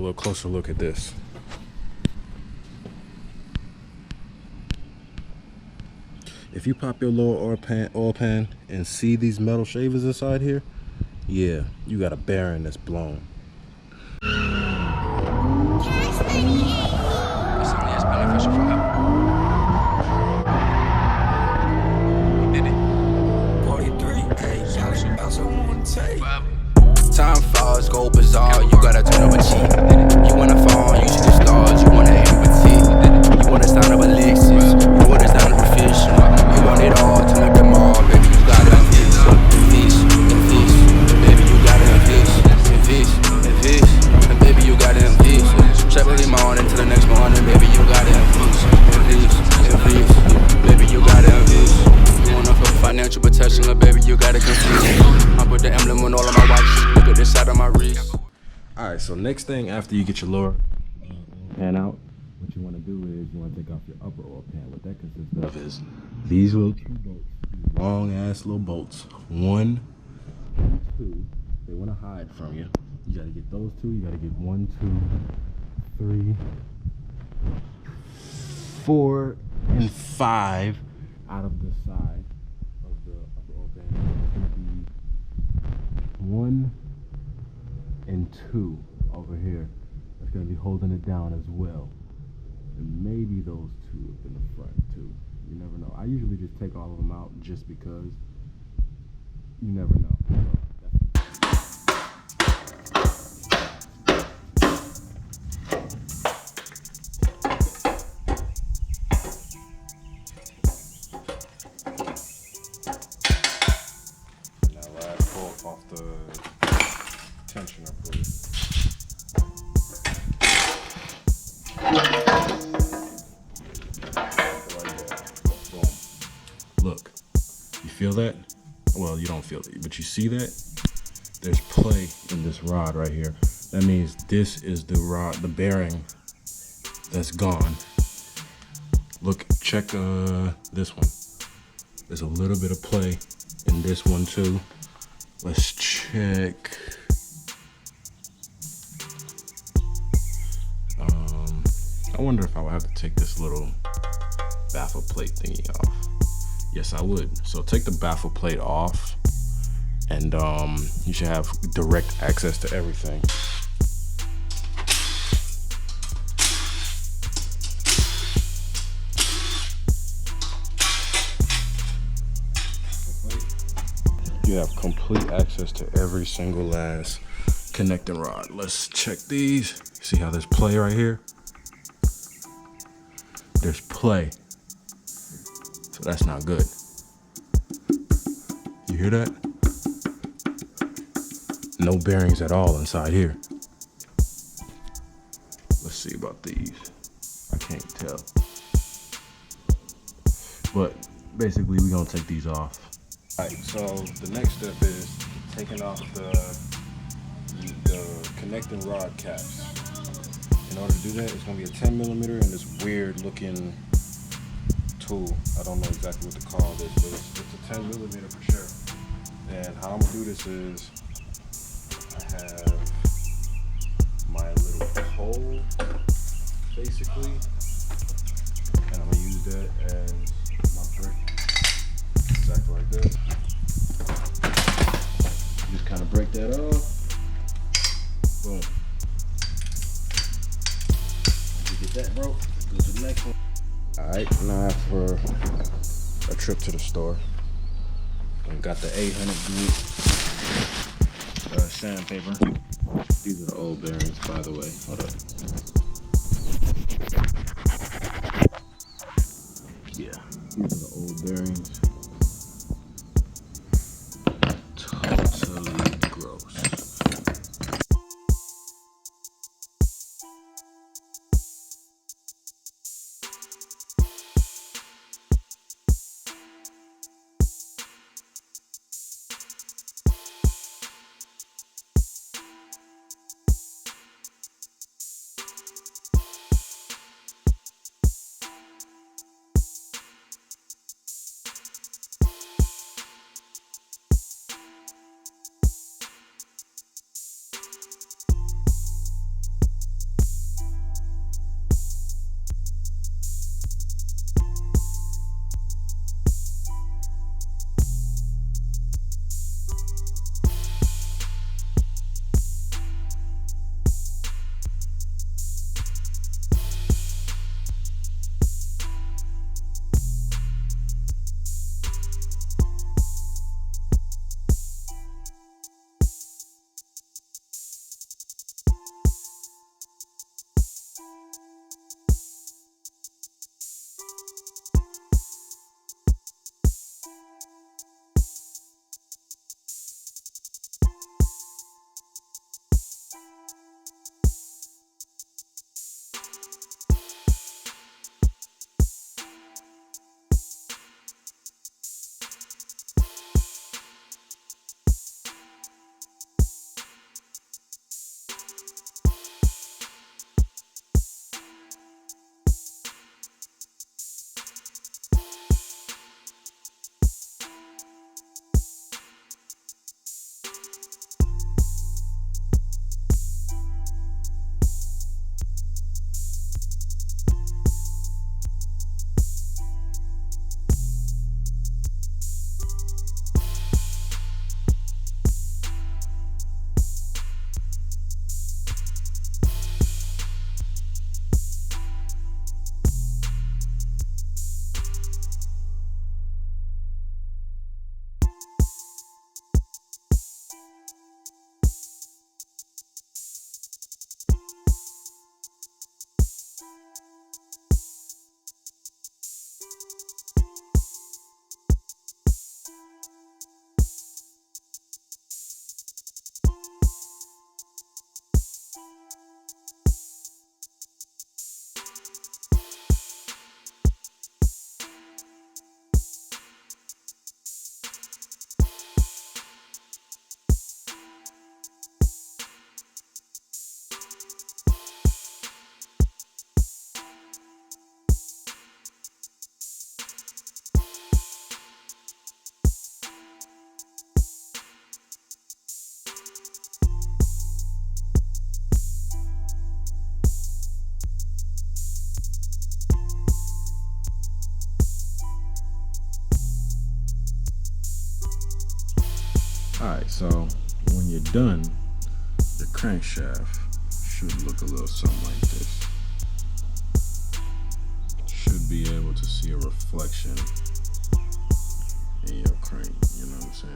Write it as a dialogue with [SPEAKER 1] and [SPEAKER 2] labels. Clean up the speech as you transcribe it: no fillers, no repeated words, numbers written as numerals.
[SPEAKER 1] little closer look at this. If you pop your lower oil pan and see these metal shavers inside here, yeah, you got a bearing that's blown.
[SPEAKER 2] It's only as beneficial for him. Did it? 43, hey, time falls, go bizarre. You gotta turn up a cheek. You wanna fall, you see the stars. You wanna aim with teeth. You wanna stand up a Lexus. You wanna stand up a fish. You want it all, turn up them all. Baby, you gotta fish. Baby, you gotta fish. And baby, you gotta fish. Trap early morning till the next morning. Baby, you gotta fish. Baby, you gotta fish. You wanna feel financial protection, little baby, you gotta confuse. I put the emblem on all of my watches. Look at this side of my wrist.
[SPEAKER 1] Alright, so next thing after you get your lower pan out, what you want to do is you want to take off your upper oil pan. What that consists of is these little two bolts, long ass little bolts. 1 and 2. They want to hide from you. You got to get those two. You got to get 1, 2, 3, 4, and 5 out of the side of the upper oil pan. It's going to be 1 and 2 over here. That's going to be holding it down as well. And maybe those 2 up in the front too. You never know. I usually just take all of them out just because you never know. Now last pull off the tensioner, please. Look, you feel that? Well, you don't feel it, but you see that? There's play in this rod right here. That means this is the rod, the bearing that's gone. Look, check this one. There's a little bit of play in this one too. Let's check. I wonder if I would have to take this little baffle plate thingy off. Yes, I would. So take the baffle plate off, and you should have direct access to everything. You have complete access to every single last connecting rod. Let's check these. See how there's play right here? There's play. So that's not good. You hear that? No bearings at all inside here. Let's see about these. I can't tell. But basically we're gonna take these off. Alright, so the next step is taking off the connecting rod caps. In order to do that, it's gonna be a 10mm and this weird looking tool. I don't know exactly what to call this, but it's a 10mm for sure. And how I'm gonna do this is I have my little pole basically, and I'm gonna use that as my brick, exactly like this. Just kind of break that off. Boom. You get that broke, go to the next one. Alright, now for a trip to the store. I got the 800 grit sandpaper. These are the old bearings, by the way. Hold up. Yeah, these are the old bearings. Totally gross. Alright, so when you're done, your crankshaft should look a little something like this. Should be able to see a reflection in your crank, you know what I'm saying?